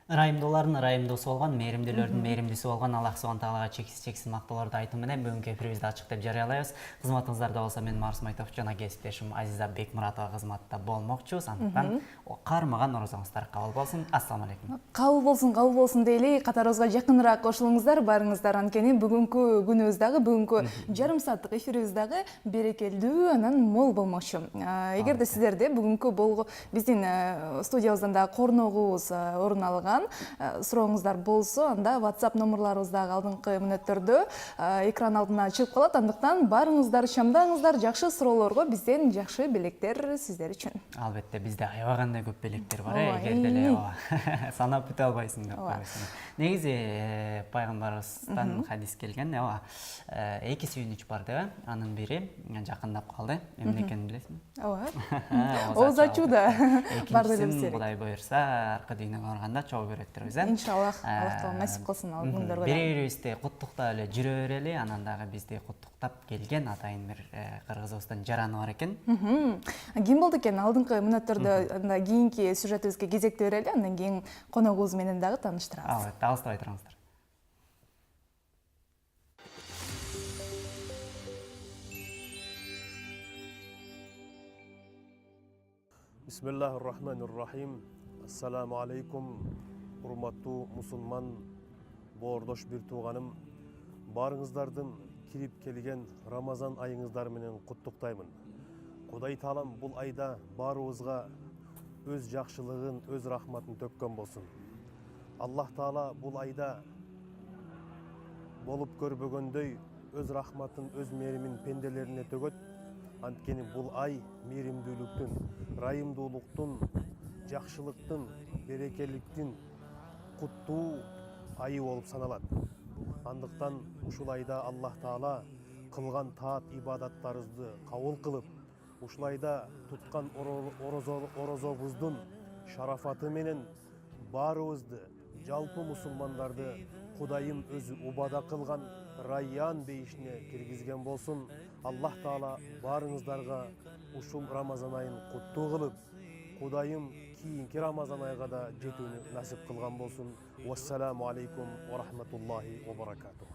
Ырайымдуулардын ырайымдуусу болгон, мээримдүүлөрдүн мээримдүүсү болгон Аллах Субхан Таалага чексиз мактоолорду айтуу менен бүгүнкү эфирибизди ачык деп жарыялайбыз. Кызматыңыздарда болсо мен Марс Майтовчу жана кесиптешим Азиза Бекмуратова кызматта болмокчубуз. Андыктан кармаган орозоңуздар кабыл болсун. Ассаламу алейкум. Кабыл болсун дейли. Катарыбызга жакыныраак кошулуңуздар, барыңыздар. Анткени бүгүнкү күнүбүз дагы, бүгүнкү жарым сааттык эфирибиз дагы берекелдүү, анан мол болмокчу. Эгерде сиздерде бүгүнкү биздин студиябыздан да корногубуз орун алган сурооңуздар болсо, анда WhatsApp номерларыбыз дагы алдыңкы мүнөттөрдө экран алдына чыгып калат. Андыктан барыңыздар, чамдаңыздар, жакшы суроолорго бизден жакшы белектер сиздер үчүн. Албетте, бизде аябагандай көп белектер бар, эгерде эле санап бүтө албайсың деп койсоң. Негизи пайгамбарыбыздан хадис келген, эки сүйүнүч бар деп, анын бири жакындап калды. Эмне экенин билесиңби? Ооз ачууда бар деп билесиң. Кудай буйрса, аркы дүйнөгө барганда чогуу көрөттүрбүз, Иншаллах, Аллах Таала насип кылсын ал күндөргө. Бири-бирибизди куттуктап эле жүрө берели, анан дагы бизди куттуктап келген атайын бир кыргызыбыздын жараны бар экен. Ким болду экен? Алдыңкы мүнөттөрдө анда кийинки сюжетибизге кезекти берели, андан кийин коногубуз менен дагы тааныштырабыз. Албетте, алыстабай туруңуздар. Бисмиллахир-рахманир-рахим. Ассаламу алейкум, урматтуу мусулман боордош бир тууганым. Барыңыздардын кирип келген Рамазан айыңыздар менен куттуктаймын. Кудай Таалам бул айда баарыбызга өз жакшылыгын, өз рахматын төккөн болсун. Аллах Таала бул айда болуп көрбөгөндөй өз рахматын, өз мээримин пенделерине төгөт. Анткени бул ай мээримдүүлүктүн, ырайымдуулуктун, жакшылыктын, берекеликтин куттуу айы болуп саналат. Андыктан ушул айда Аллах Таала кылган таат ибадаттарыбызды кабыл кылып, ушул айда туткан орозобуздун шарафаты менен баарыбызды, жалпы мусулмандарды Кудайым өзү убада кылган Райян бейишине киргизген болсун. Аллах Таала баарыңыздарга ушул Рамазан айын куттуу кылып, Кудайым кийинки Рамазан айга да жетүүнү насип кылган болсун. Вассаламу алейкум ва рахматуллахи ва баракатух.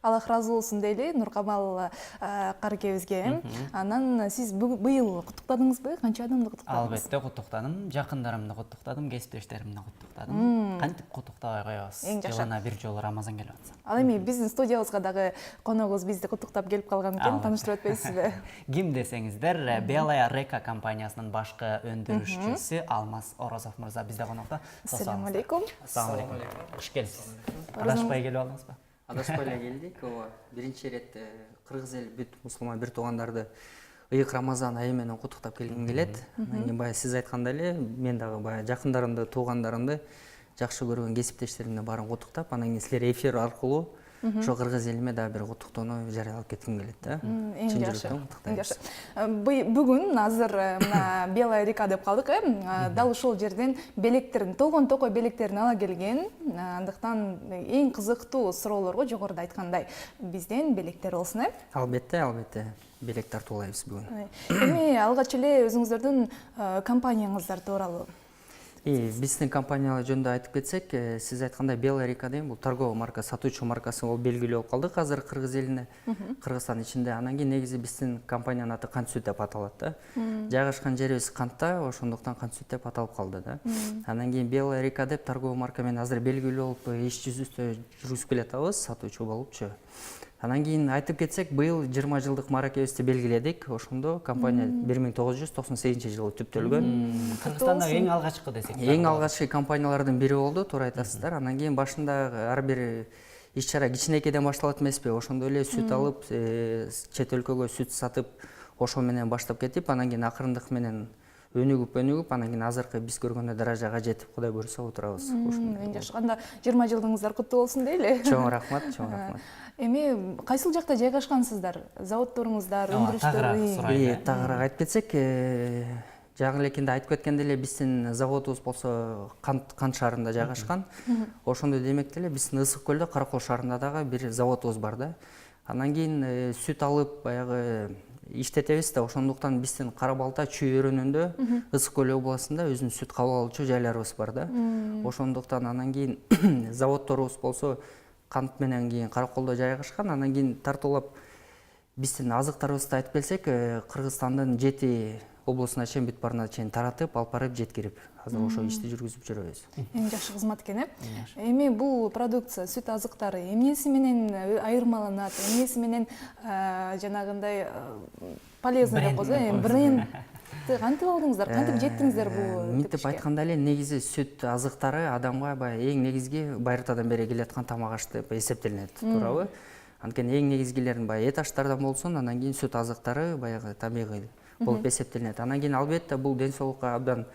Аллах разы болсун дейли Нуркамал каракебизге. Анан сиз быйыл куттуктадыңызбы? Канча адамды куттуктадыңыз? Албетте куттуктадым, жакындарымды куттуктадым, кесиптештеримди куттуктадым. Кантип куттуктабай коебуз? Жылына бир жолу Рамазан келип атса. Ал эми биздин студиябызга дагы коногубуз бизди куттуктап келип калган экен, тааныштырып өтпөйсүзбү? Ким десеңиздер, Белая Река компаниясынын башкы өндүрүшчүсү Алмаз Орозов мырза бизде конокто. Ассаламу алейкум. Ассаламу алейкум. Куш келипсиз. Адашпай келип алдыңызбы? Адашпай эле келдик. Биринчи ирет кыргыз эл бүт мусулман бир туугандарда ыйык Рамазан айы менен куттуктап келгим келет. Анан кийин баягы сиз айткандай эле мен дагы баягы жакындарымды, туугандарымды, жакшы көргөн кесиптештеримди баарын куттуктап, анан кийин силер эфир аркылуу ошо кыргыз элиме дагы бир куттуктоону жарыялап кетким келет да. Эң жакшы. Бүгүн азыр мына Белая Река деп калдык, дал ушул жерден белектерин, толгон токой белектерин ала келген. Андыктан эң кызыктуу суроолорго жогоруда айткандай бизден белектер болсун, Албетте, белек тартуулайбыз бүгүн. Эми алгач эле өзүңүздөрдүн компанияңыздар тууралуу. Биздин компаниялар жөнүндө айтып кетсек, сиз айткандай Белая Река деген бул торговый марка, сатуучу маркасы болуп белгилүү болуп калдык азыр кыргыз элине, Кыргызстан ичинде. Анан кийин негизи биздин компаниянын аты Кант сүт деп аталат да. Жайгашкан жерибиз Кантта, ошондуктан Кант сүт деп аталып калды да. Анан кийин Белая Река деп торговый марка менен азыр белгилүү болуп иш жүзүбүздө жүргүзүп келатабыз, сатуучу болупчу. Анан кийин айтып кетсек, быйыл 20 жылдык маракебизди белгиледик. Ошондо компания 1998-жылы түптөлгөн. Кыргызстанда эң алгачкы десек. Эң алгачкы компаниялардын бири болду, туура айтасыздар. Анан кийин башында ар бир иш-чара кичинекейден башталат эмеспи? Ошондо эле сүт алып, чет өлкөгө сүт сатып, ошо менен баштап кетип, анан кийин акырындык менен өнүгүп, анан кийин азыркы биз көргөн даражага жетип, Кудай буйрса отурабыз. Эң жакшы. Анда 20 жылдыгыңыздар куттуу болсун дейли. Чоң рахмат. Эми кайсыл жакта жайгашкансыздар? Заводторуңуздар, өндүрүштөр? Тагыраак айтып кетсек, жаңы элекенде айтып кеткендей эле биздин заводубуз болсо Кант шаарында жайгашкан. Ошондой демек деле биздин Ысык көлдө Каракол шаарында дагы бир заводубуз бар да. Анан кийин сүт алып баягы иштетебиз да, ошондуктан биздин Кара Балта Чүй өрөөнүндө Ысык көл областында өзүнүн сүт кабыл алуучу жайларыбыз бар да. Ошондуктан анан кийин заводдорубуз болсо Кант менен кийин Караколдо жайгашкан. Анан кийин тартуулап биздин азыктарыбызды айтып келсек, Кыргызстандын 7 облусуна чейин бүт баарына чейин таратып, алып барып жеткирип, азыр ошо ишти жүргүзүп жүрөбүз. Эң жакшы кызмат экен, Эми бул продукция, сүт азыктары эмнеси менен айырмаланат, эмнеси менен жанагындай полезный деп коебуз, бренд кантип алдыңыздар, кантип жеттиңиздер бул? Мынтип айтканда эле негизи сүт азыктары адамга баягы эң негизги байыртадан бери келаткан тамак аш деп эсептелинет, туурабы? Анткени эң негизгилерин баягы эт аштардан болсун, анан кийин сүт азыктары баягы табигый болуп эсептелинет. Анан кийин албетте бул ден соолукка абдан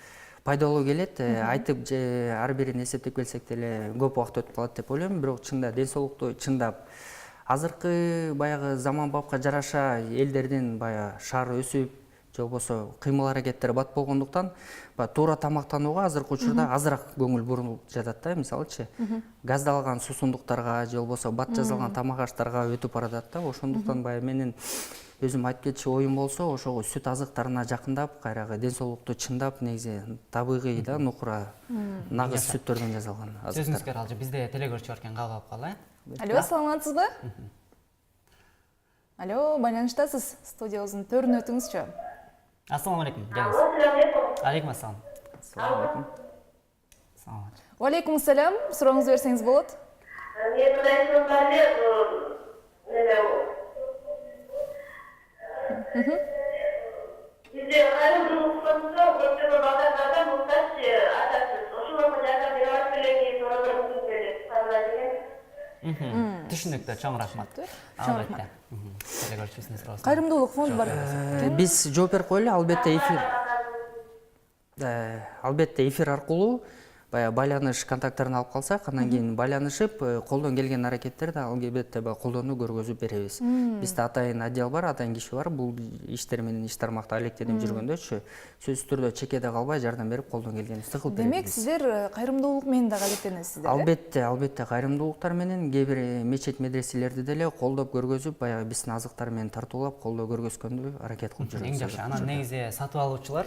пайдалуу келет. Айтып же ар бирин эсептеп келсек деле көп убакыт өтүп калат деп ойлойм, бирок чында ден соолукту чындап азыркы баягы заманбапка жараша элдердин баягы шаары өсүп, же болбосо кыймыл аракеттери бат болгондуктан туура тамактанууга азыркы учурда азыраак көңүл бурулуп жатат да. Мисалычы газдалган суусундуктарга же болбосо бат жазылган тамак аштарга өтүп баратат да. Ошондуктан баягы менин өзүм айтып кетчү оюм болсо, ошого сүт азыктарына жакындап, кайрагы ден соолукту чындап, негизи табигый да, нукура, нагыз сүттөрдөн жасалган азыктар. Сөзүңүзгө алжы, бизде телегөрчү бар экен, кабыл алып калайлы. Алло, саламатсызбы? Алло, байланыштасыз. Студиябыздын төрүнө өтүңүзчү. Ассаламу алейкум. Алейкум. Алейкум ассалам. Ассаламу Салам. Алейкум ассалам. Сурооңузду берсеңиз болот. Bizde ayrımcılıklarında göçebe bakanlardan muhtaç atarsız. Oşulama jardam berip белеги сороборубуз берет. Түшүнүктүү, чоң рахмат. Чоң рахмат. Телегөрчүбүздүн суроосу. Кайрымдуулук фонду бар. Биз жооп берип коелу, албетте эфир аркылуу баягы байланыш контакттарын алып калсак, анан кийин байланышып, колдон келген аракеттерди албетте колдонуу көргөзүп беребиз. Бизде атайын отдел бар, атайын киши бар. Бул иштер менен иш тармакта алектенип жүргөндөчү сөзсүз түрдө чекеде калбай жардам берип, колдон келгенибизди кылып беребиз. Демек, сиздер кайрымдуулук менен дагы алектенесиздер. Албетте кайрымдуулуктар менен кээ бир мечет медреселерди деле колдоп көргөзүп, баягы биздин азыктар менен тартуулап, колдоо көргөзгөндү аракет кылып жүрөбүз. Эң жакшы. Анан негизи сатып алуучулар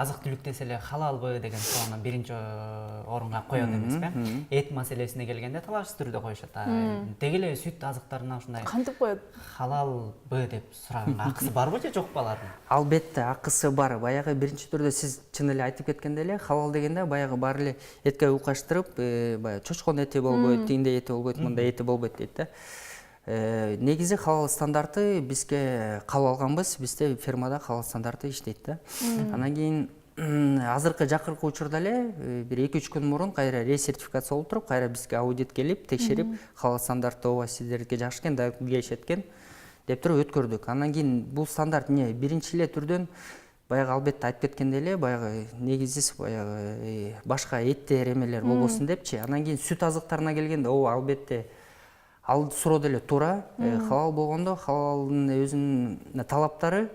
азык түлүк десе эле халалбы деген суроону биринчи орунга коет эмеспи? Эт маселесине келгенде талашсыз түрдө коюшат. Деги эле сүт азыктарына ушундай Кантип коет? халалбы деп сураганга акысы барбы же жокпу алардын? Албетте акысы бар. Баягы биринчи түрдө сиз чын эле айтып кеткендей эле халал дегенде баягы баары эле этке укаштырып, баягы чочкон эти болбойт, тиндей эти болбойт, мындай эти болбойт дейт да. Негизи халал стандарты бизге кабыл алганбыз. Бизде фермада халал стандарты иштейт да. Анан кийин азыркы жакыркы учурда эле бир 2-3 күн мурун кайра ресертификация болуп туруп, кайра бизге аудит келип, текшерип, халал стандарты ооба сиздерге жакшы экен, да келишет экен деп туруп өткөрдүк. Анан кийин бул стандарт эмне? Биринчи эле түрдөн баягы албетте айтып кеткендей эле баягы негизис баягы башка эттер эмелер болбосун депчи. Анан кийин сүт азыктарына келгенде ооба албетте ал суроо деле туура. Халал болгондо халалдын өзүнүн талаптары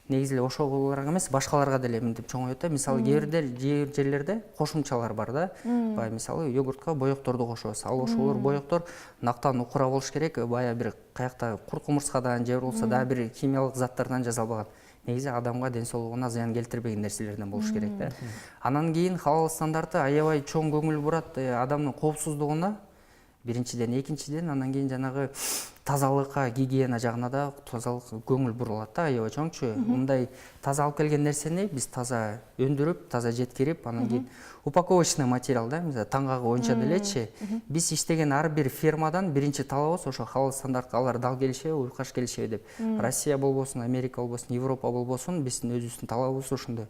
негизи эле ошолорго эмес, башкаларга деле мынтип чоңоет да. Мисалы кээ бир жерлерде кошумчалар бар да. Баягы мисалы йогуртка боекторду кошобуз. Ал ошолор боектор нактан укура болуш керек. Баягы бир каякта курт кумурскадан же болбосо дагы бир химиялык заттардан жасалбаган. Негизи адамга ден соолугуна зыян келтирбеген нерселерден болуш керек да. Анан кийин халал стандарты аябай чоң көңүл бурат адамдын коопсуздугуна. Биринчиден, экинчиден, анан кийин жанагы тазалыкка, гигиена жагына да тазалык көңүл бурулат да, аябай чоңчу. Мындай таза алып келген нерсени биз таза өндүрүп, таза жеткирип, анан кийин упаковочный материал да, мисалы таңгагы боюнча делечи. Биз иштеген ар бир фермадан биринчи талабыбыз ошо халал стандартка алар дал келишеби, уйкаш келишеби деп. Россия болбосун, Америка болбосун, Европа болбосун, биздин өзүбүздүн талабыбыз ошондой.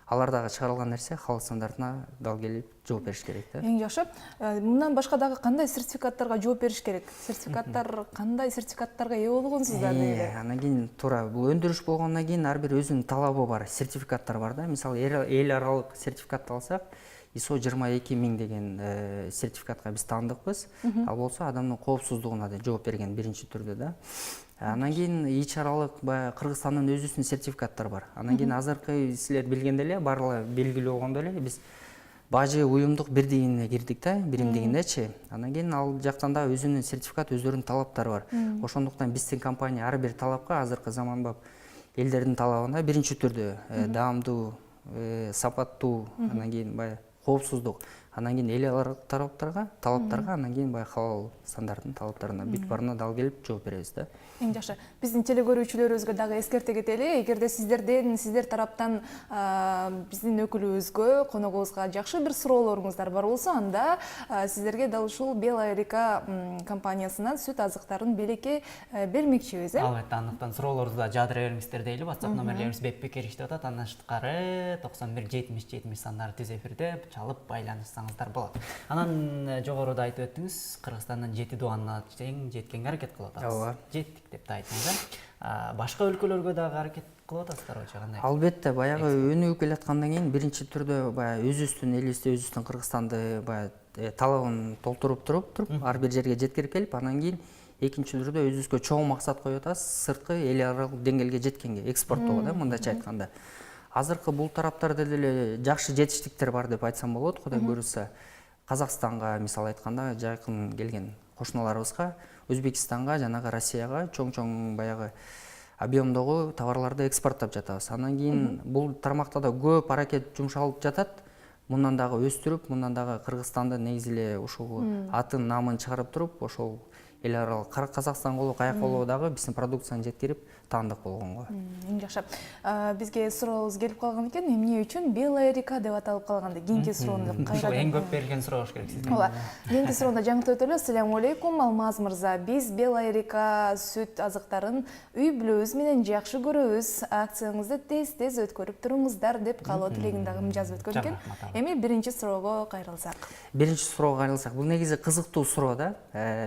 Алардагы чыгарылган нерсе халал стандартына дал келип жооп бериш керек да. Эң жакшы. Мындан башка дагы кандай сертификаттарга жооп бериш керек? Сертификаттар кандай сертификаттарга ээ болгонсуздар дейли? Анан кийин туура бул өндүрүш болгондон кийин ар бир өзүнүн талабы бар, сертификаттар бар да. Мисалы эл аралык сертификатты алсак, ISO 22000 деген сертификатка биз таандыкпыз. Ал болсо адамдын коопсуздугуна да жооп берген биринчи түрдө да. Анан кийин ич аралык баягы Кыргызстандын өзүнүн сертификаттары бар. Анан кийин азыркы силер билгендей эле баары белгилүү болгондой эле биз бажы уюмдук бирдигине кирдик да, биримдигиндечи. Анан кийин ал жактан да өзүнүн сертификат, өзүнүн талаптары бар. Ошондуктан биздин компания ар бир талапка азыркы заманбап элдердин талабына биринчи түрдө даамдуу, сапаттуу, анан кийин баягы коопсуздук, анан кийин эл аралык талаптарга, анан кийин баягы халал стандарттын талаптарына бүт баарына дал келип жооп беребиз да. Эң жакшы. Биздин телегөрүүчүлөрүбүзгө дагы эскерте кетели. Эгерде сиздер тараптан биздин өкүлүбүзгө, коногубузга жакшы бир суроолоруңуздар бар болсо, анда сиздерге дал ушул Белая река компаниясынан сүт азыктарын белекке бермекчибиз, Албетте, андыктан суроолорду да жаадыра бериңиздер дейли. WhatsApp номерлерибиз бепбек иштеп атат. Андан тышкары 91 70 70 сандары түз эфирде чалып байланышсаңыздар болот. Анан жогоруда айтып өттүңүз, Кыргызстандын 7 дубанына тең жеткенге аракет кылып атабыз. Жеттик деп да айттыңыз. Башка өлкөлөргө дагы аракет кылып атасыздарбы кандай? Албетте, баягы өнүгүп келаткандан кийин биринчи түрдө баягы өзүбүздүн элибизди, өзүбүздүн Кыргызстанды баягы талабын толтуруп туруп ар бир жерге жеткирип келип, анан кийин экинчи түрдө өзүбүзгө чоң максат коюп атабыз, сырткы эл аралык деңгээлге жеткенге, экспорттоого да, мындайча айтканда. Азыркы бул тараптарда деле жакшы жетиштиктер бар деп айтсам болот, Кудай буйруса. Казакстанга мисал айтканда жакын келген кошуналарыбызга, Өзбекстанга, жанагы Россияга чоң-чоң баягы объемдогу товарларды экспорттоп жатабыз. Анан кийин бул тармакта да көп аракет жумшалып жатат. Мындан дагы өстүрүп, мындан дагы Кыргызстанды негизи эле ушул атын, намын чыгарып туруп, ошол эл аралык Казакстан болобу, каяк болобу дагы биздин продукцияны жеткирип таандык болгонго. Эң жакшы. Бизге сурообуз келип калган экен, эмне үчүн Белая река деп аталып калганда? Кийинки суроону Ушул эң көп берилген суроо болуш керек сизге. Ооба. Кийинки суроону жаңыртып өтөлү. Ассаламу алейкум, Алмаз мырза. Биз Белая река сүт азыктарын үй бүлөбүз менен жакшы көрөбүз. Акцияңызды тез-тез өткөрүп туруңуздар деп каалоо тилегин дагы жазып өткөн экен. Эми биринчи суроого кайрылсак. Биринчи суроого кайрылсак, бул негизи кызыктуу суроо да.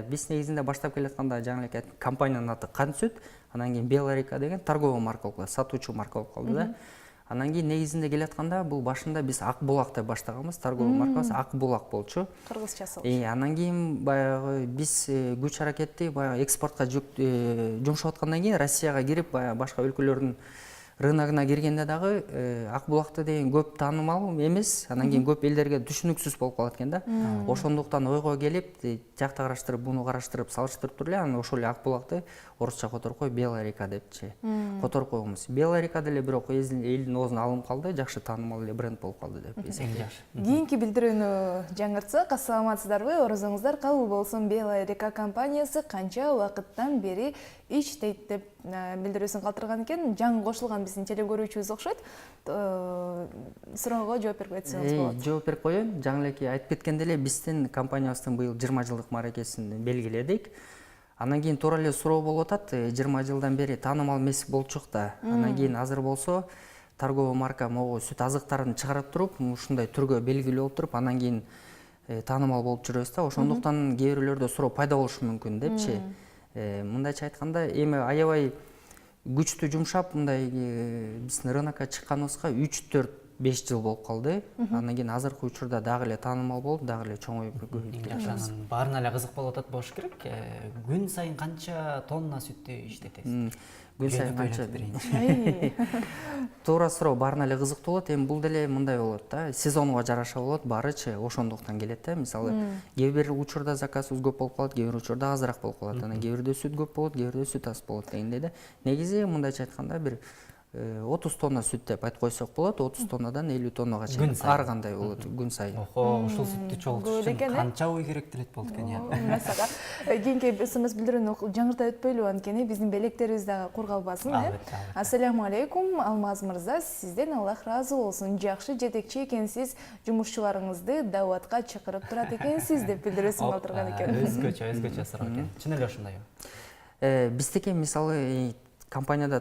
Биз негизинде баштап келатканда жаңы эле компаниянын аты Кан сүт, анан кийин Белая река деген торговый марка болуп калды, сатуучу марка болуп калды да. Анан кийин негизинде келатканда бул башында биз Ак булак деп баштаганбыз, торговый маркасы Ак булак болчу. Кыргызчасы. Анан кийин баягы биз күч аракетти баягы экспортко жумшап аткандан кийин Россияга кирип, баягы башка өлкөлөрдүн рыногуна киргенде дагы Ак булакты деген көп таанымал эмес, анан кийин көп элдерге түшүнүксүз болуп калат экен да. Ошондуктан ойго келип, жакта караштырып, буну караштырып, салыштырып туруп эле анан ошол эле Ак булакты орусча которуп коюп Белая река депчи которуп койгонбуз. Белая река деле бирок элдин оозуна алынып калды, жакшы таанымал эле бренд болуп калды деп эсептейм. Кийинки билдирүүнү жаңыртсак, ассаламатсыздарбы? Орозуңуздар кабыл болсун. Белая река компаниясы канча убакыттан бери иштейт деп билдирүүсүн калтырган экен. Жаңы кошулган биздин телегөрүүчүбүз окшойт. Суроого жооп берип кетсеңиз болот. Жооп берип коеюн. Жаңы элеки айтып кеткендей эле биздин компаниябыздын быйыл 20 жылдык мааракесин белгиледик. Анан кийин туура эле суроо болуп атат. 20 жылдан бери таанымал эмес болчук да. Анан кийин азыр болсо торговый марка могу сүт азыктарын чыгарып туруп, ушундай түргө белгилүү болуп туруп, анан кийин таанымал болуп жүрөбүз да. Ошондуктан кээ бирлөрдө суроо пайда болушу мүмкүн депчи. Мындайча айтканда, эми аябай күчтүү жумшап, мындай биздин рынокко чыкканыбызга 3-4-5 жыл болуп калды. Андан кийин азыркы учурда дагы эле таанымал болуп, дагы эле чоңоюп Жакшы, баарына эле кызык болуп атат болуш керек. Күн сайын канча тонна сүттү иштетесиз? Күн сайын канча? Туура суроо баарына эле кызыктуу болот. Эми бул деле мындай болот да, сезонго жараша болот, баарычы ошондуктан келет да. Мисалы, кээ бир учурда заказыбыз көп болуп калат, кээ бир учурда азыраак болуп калат. Анан кээ бирде сүт көп болот, кээ бирде сүт аз болот дегендей да. Негизи мындайча айтканда бир 30 тонна сүт деп айтып койсок болот, 30 тоннадан 50 тоннага чейин ар кандай болот күн сайын. Охо, ушул сүттү чогултуш үчүн канча ой керектелет болот экен я. Масага. Кийинки СМС билдирүүнү жаңырта өтпөйлү, анткени биздин белектерибиз дагы кургалбасын, Ассаламу алейкум, Алмаз мырза, сизден Аллах разы болсун. Жакшы жетекчи экенсиз, жумушчуларыңызды дааватка чакырып турат экенсиз деп билдирүүсүн калтырган экен. Өзгөчө суроо экен. Чын эле ошондой. Биздики мисалы компанияда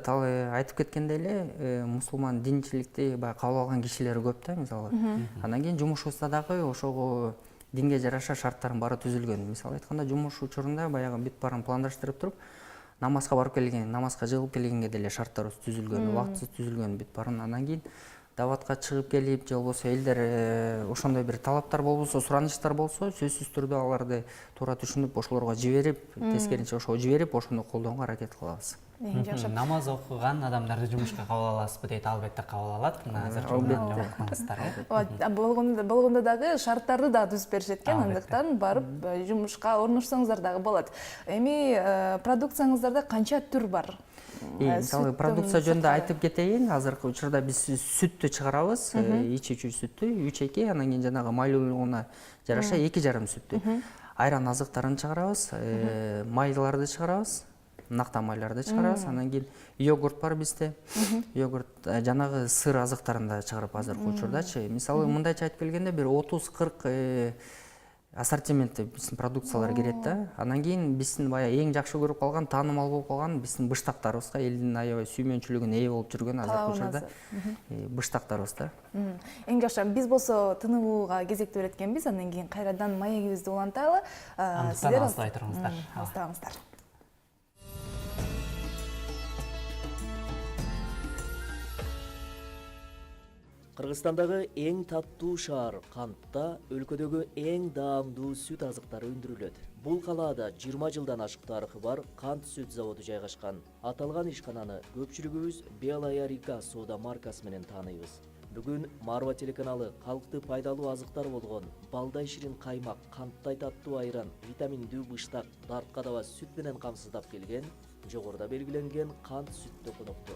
айтып кеткендей эле мусулман динчиликти кабыл алган кишилер көп да, мисалы. Анан кийин жумушубузда дагы ошого динге жараша шарттардын баары түзүлгөн. Мисалы айтканда, жумуш учурунда баягы бүт баарын пландаштырып туруп, намазга барып келген, намазга жыгылып келгенге деле шарттарыбыз түзүлгөн, убактысыз түзүлгөн бүт баарын. Анан кийин даватка чыгып келип же болбосо элдер ошондой бир талаптар болбосо, суранычтар болсо, сөзсүз түрдө аларды туура түшүнүп ошолорго жиберип, тескерисинче ошого жиберип, ошону колдоого аракет кылабыз. Жакшы. Намаз окуган адамдарды жумушка кабыл аласызбы дейт. Албетте кабыл алат. Болгондо дагы шарттарды да түзүп беришет экен, андыктан барып жумушка орношсоңуздар дагы болот. Эми продукцияңыздарда канча түр бар? Мисалы продукция жөнүндө айтып кетейин. Азыркы учурда биз сүттү чыгарабыз, ичүүчү сүттү, 3-2, анан кийин жанагы майлуулугуна жараша 2,5 сүттү. Айран азыктарын чыгарабыз, майларды чыгарабыз, накта майларды чыгарабыз, анан кийин йогурт бар бизде. Йогурт жанагы сыр азыктарын да чыгарып азыркы учурдачы. Мисалы мындайча айтып келгенде бир 30-40 ассортиментте биздин продукциялар кирет да. Анан кийин биздин баягы эң жакшы көрүп калган, таанымал болуп калган биздин быштактарыбызга, элдин аябай сүймөнчүлүгүнө ээ болуп жүргөн азыркы учурда быштактарыбыз да. Эң жакшы, биз болсо тыныбууга кезекти берет экенбиз, андан кийин кайрадан маегибизди уланталы. Сиздер алыстай туруңуздар. Алыстаңыздар. Кыргызстандагы эң таттуу шаар Кантта өлкөдөгү эң даамдуу сүт азыктары өндүрүлөт. Бул калаада 20 жылдан ашык тарыхы бар Кант сүт заводу жайгашкан. Аталган ишкананы көпчүлүгүбүз Белая река соода маркасы менен тааныйбыз. Бүгүн Марва телеканалы калкты пайдалуу азыктар болгон балдай ширин каймак, канттай таттуу айран, витаминдүү быштак, дарткадаба сүт менен камсыздап келген, жогоруда белгиленген Кант сүттө коноктор.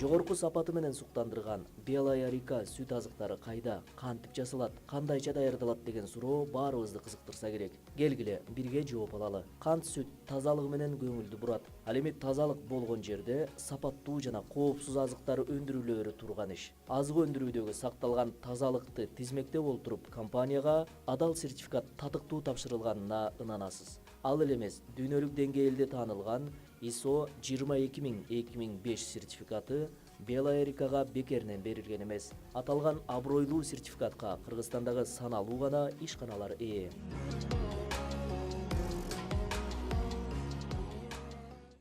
Жогорку сапаты менен суктандырган Белая река сүт азыктары кайда, кантип жасалат, кандайча даярдалат деген суроо баарыбызды кызыктырса керек. Келгиле, бирге жооп алалы. Кант сүт тазалыгы менен көңүлдү бурат. Ал эми тазалык болгон жерде сапаттуу жана коопсуз азыктар өндүрүлөөрү турган иш. Азык өндүрүүдөгү сакталган тазалыкты тизмектеп олтуруп, компанияга адал сертификат татыктуу тапшырылганына ынанасыз. Ал эле эмес, дүйнөлүк деңгээлде таанылган ISO 22000-2005 сертификаты Белая рекага бекеринен берилген эмес. Аталган абройлуу сертификатка Кыргызстандагы саналуу гана ишканалар ээ.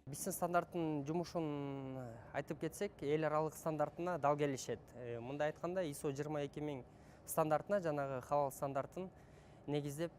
Биздин стандарттын жумушун айтып кетсек, эл аралык стандартына дал келишет. Мындай айтканда ISO 22000 стандартына жанагы халал стандарттын негиздеп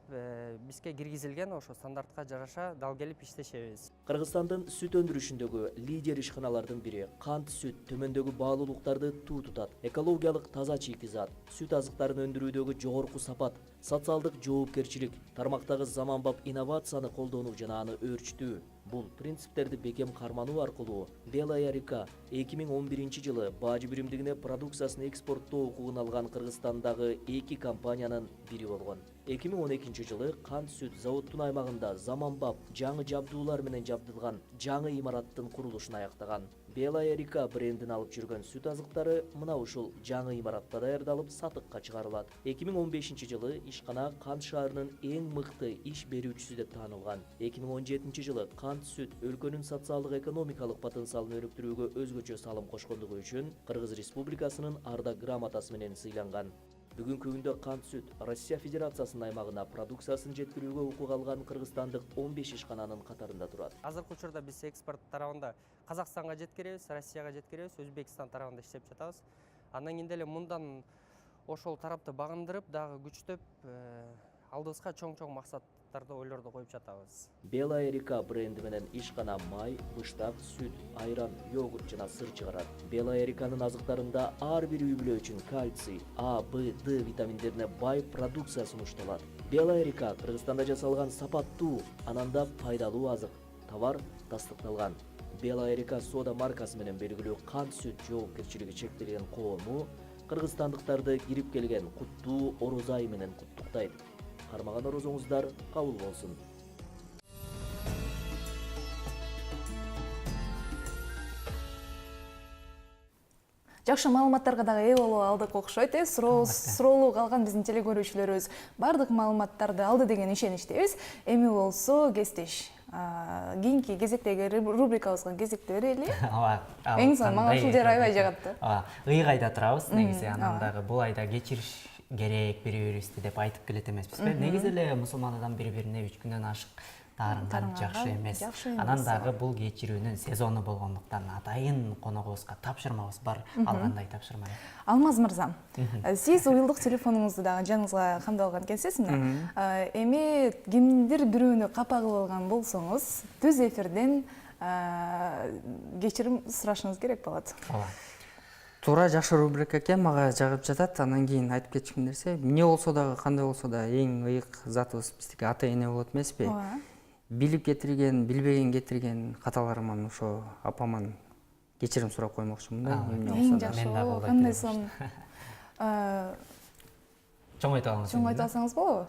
бизге киргизилген ошо стандартка жараша дал келип иштешебиз. Кыргызстандын сүт өндүрүшүндөгү лидер ишканалардын бири Кант сүт төмөндөгү баалуулуктарды туу тутат. Экологиялык таза чийки зат, сүт азыктарын өндүрүүдөгү жогорку сапат, социалдык жоопкерчилик, тармактагы заманбап инновацияны колдонуу жана аны өөрчүтүү. Бул принциптерди бекем кармануу аркылуу Белая река 2011 бажы биримдигине продукциясын экспорттоо укугун алган Кыргызстандагы 2 компаниянын бири болгон. 2012 Кант сүт заводдун аймагында заманбап жаңы жабдуулар менен жабдылган жаңы имараттын курулушун аяктаган. Белая река брендин алып жүргөн сүт азыктары мына ушул жаңы имаратта даярдалып сатыкка чыгарылат. 2015 ишкана Кант шаарынын эң мыкты иш берүүчүсү деп таанылган. 2017 Кант сүт өлкөнүн социалдык экономикалык потенциалын өнүктүрүүгө өзгөчө салым кошкондугу үчүн Кыргыз Республикасынын Ардак грамотасы менен сыйланган. Бүгүнкү күндө Кант сүт Россия Федерациясынын аймагына продукциясын жеткирүүгө укук алган кыргызстандык 15 ишкананын катарында турат. Азыркы учурда биз экспорт тарабында Казакстанга жеткиребиз, Россияга жеткиребиз, Өзбекстан тарабында иштеп жатабыз. Андан кийин деле мындан ошол тарапты багындырып, дагы күчтөп, алдыбызга чоң-чоң максаттарды, ойлорду коюп жатабыз. Белая река бренди менен ишкана май, быштак, сүт, айран, йогурт жана сыр чыгарат. Белая реканын азыктарында ар бир үй бүлө үчүн кальций, А, Б, Д витаминдерине бай продукция сунушталат. Белая река Кыргызстанда жасалган сапаттуу, ананда пайдалуу азык, товар тастыкталган. Белая река соода маркасы менен белгилүү Кант сүт жоопкерчилиги чектелген коому кыргызстандыктарды кирип келген куттуу орозо айы менен куттуктайт. Кармаган орозоңуздар кабыл болсун. Жакшы маалыматтарга дагы ээ болуп алдык окшойт. Суроолуу калган биздин телекөрүүчүлөрүбүз бардык маалыматтарды алды деген ишеничтебиз. Эми болсо кестеш. Кийинки кезектеги рубрикабызга кезекти берели. Эң сонун мага ушул жер аябай жагат да. Ыйгайда турабыз негизи, анан дагы бул айда кечириш керек бири-бирибизди деп айтып келет эмеспизби? Негизи эле мусулман адам бири-бирине 3 күндөн ашык таарынган жакшы эмес. Анан дагы бул кечирүүнүн сезону болгондуктан атайын коногубузга тапшырмабыз бар. Ал кандай тапшырма? Алмаз мырза, сиз уюлдук телефонуңузду дагы жаныңызга камдап алган экенсиз. Эми кимдир бирөөнү капа кылып алган болсоңуз, түз эфирден кечирим сурашыңыз керек болот. Туура, жакшы рубрика экен, мага жагып жатат. Анан кийин айтып кетишим нерсе, эмне болсо дагы, кандай болсо да эң ыйык затыбыз биздики ата эне болот эмеспи? Билип кетирген, билбеген кетирген каталарыман ошо апаман кечирим сурап коймокчумун да. Эң жакшы, кандай сон Чоң айтып алыңыз. чоң айтып алсаңыз болобу?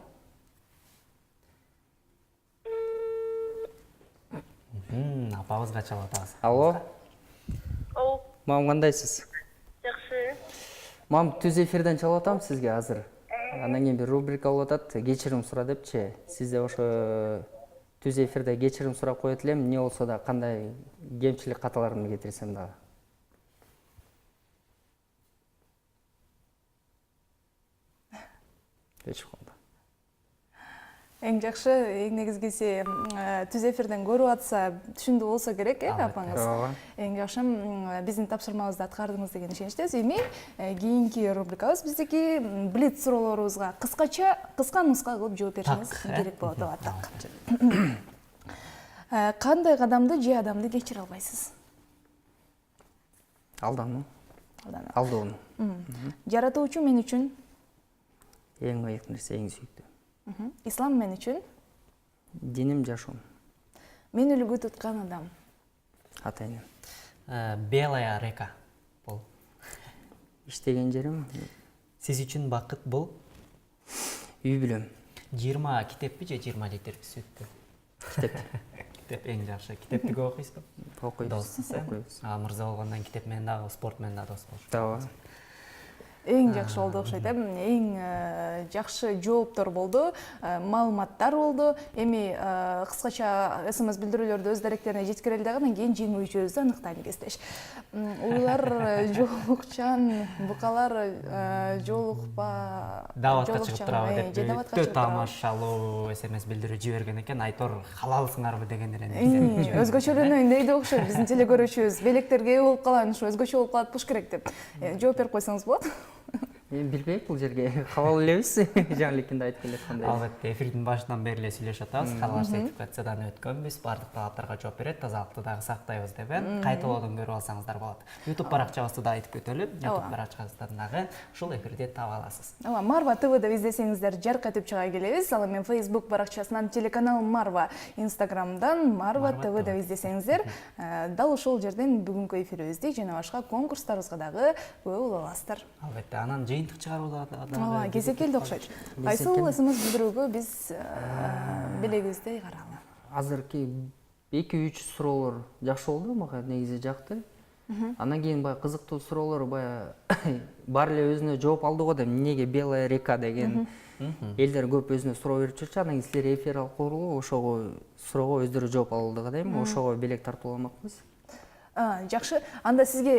Апабызга чалып атабыз. Алло, Оу, мам, кандайсыз? жакшы. Мам, түз эфирден чалып атам сизге азыр. Анан кийин бир рубрика болуп атат, кечирим сура депчи. Сизде ошо түз эфирде кечирим сурап коет элем, эмне болсо да, кандай кемчилик каталарымды кетирсем дагы. Кечип калды. Эң жакшы, эң негизгиси түз эфирден көрүп атса, түшүндүү болсо керек, апаңыз. Эң жакшы, биздин тапшырмабызды аткардыңыз деген ишеничтебиз. Эми кийинки рубрикабыз биздики блиц суроолорубузга кыска нуска кылып жооп беришиңиз керек болот деп аттык. Кандай кадамды же адамды кечире албайсыз? Алдоону. Алдоону. Жаратуучу мен үчүн? Эң ыйык нерсе, эң сүйүктүү. Ислам мен үчүн? Диним жашоом. Мен үлгү туткан адам? Ата энем. Белая река бул. Иштеген жерим Сиз үчүн бакыт бул үй бүлөм. 20 китеппи же 20 литр сүттү? Китеп. Китеп эң жакшы. Китепти көп окуйсузбу? Окуйбуз. Доссуз, мырза болгондон китеп менен дагы, спорт менен дагы дос болуш. Тааба. Эң жакшы болду окшойт, эң жакшы жооптор болду, маалыматтар болду. Эми кыскача СМС билдирүүлөрдү өз даректерине жеткире элек дагы, анан кийин жеңүүчүбүздү аныктайлы кестеш. Уйлар жолукчан, букалар жолукпа. Дабатка чыгып турабы деп өтө тамашалуу СМС билдирүү жиберген экен. Айтор халалсыңарбы дегендер эне. Өзгөчөлөнөйүн дейди окшойт, биздин телекөрүүчүбүз. Белектерге ээ болуп калайын, ушу өзгөчө болуп калат болуш керек деп. Жооп берип койсоңуз болот. Мен билбейм бул жерге халал элебиз. Жаңылыкында айтып келаткандай. Албетте, эфирдин башынан бери эле сүйлөшүп атабыз. Халал сертификациядан өткөнбүз, баардык талаптарга жооп берет, тазалыкты дагы сактайбыз деп. Кайталоодон көрүп алсаңыздар болот. YouTube баракчабызды да айтып өтөлү. YouTube баракчабыздан дагы ушул эфирди таба аласыз. Марва ТВ деп издесеңиздер жарк этип чыга келебиз. Ал эми Facebook баракчасынан телеканал Марва, Instagramдан Марва ТВ деп издесеңиздер, дал ошол жерден бүгүнкү эфирибизди жана башка конкурстарыбызга дагы күбө боло аласыздар. Албетте, анан жыйынтык чыгарууда дагы кезек келди окшойт. Кайсыл СМС билдирүүгө биз белегибизди каралы. Азыркы 2-3 суроолор жакшы болду, мага негизи жакты. Анан кийин баягы кызыктуу суроолор баягы бар эле өзүнө жооп алды го деп, эмнеге Белая река деген элдер көп өзүнө суроо берип жүрчү. Анан кийин силер эфир аркылуу ошого суроого өздөрү жооп алды го дейм. Ошого белек тартып алмакпыз. Жакшы, анда сизге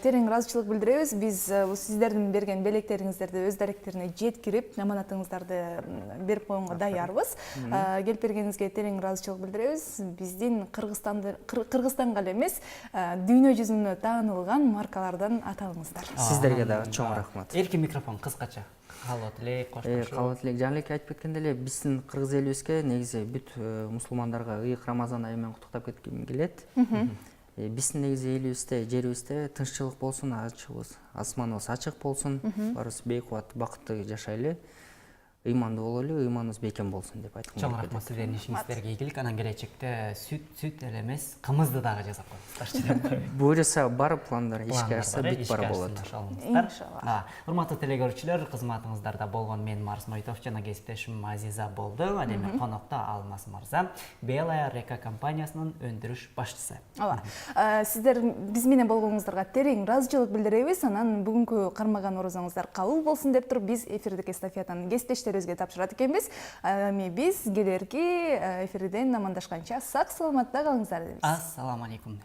терең ыраазычылык билдиребиз. Биз сиздердин берген белектериңиздерди өз даректерине жеткирип, аманатыңыздарды берип коюнга даярбыз. Келип бергениңизге терең ыраазычылык билдиребиз. Биздин Кыргызстанга эле эмес, дүйнө жүзүнө таанылган маркалардан аталыңыздар. Сиздерге дагы чоң рахмат. Эркин микрофон кыскача. Калып элек, коштошуу. Калып элек, жаңылык айтып кеткендей эле, биздин кыргыз элибизге негизи бүт мусулмандарга ыйык Рамазан айы менен куттуктап кетким келет. Биздин негизи элибизде, жерибизде тынччылык болсун, асманыбыз ачык болсун, баарыбыз бейкубат, бакыттуу жашайлы, ыймандуу бололу, ыйманыбыз бекем болсун деп айткым келет. Чоң рахмат сиздердин ишиңиздерге ийгилик. Анан келечекте сүт эле эмес, кымызды дагы жасап коюңуздар. Буюрса бар пландар ишке ашса бүт бар болот. Иншалла. Урматтуу телекөрүүчүлөр, кызматыңыздарда болгон мен Марс Мойтов жана кесиптешим Азиза болду. Ал эми конокто Алмаз мырза, Белая река компаниясынын өндүрүш башчысы. Сиздер биз менен болгонуңуздарга терең ыраазычылык билдиребиз. Анан бүгүнкү кармаган орозоңуздар кабыл болсун деп туруп биз эфирдик эстафетаны кесиптештерибизге тапшырат экенбиз. Эми биз келерки эфирден амандашканча сак саламатта калыңыздар дейбиз. Ассаламу алейкум.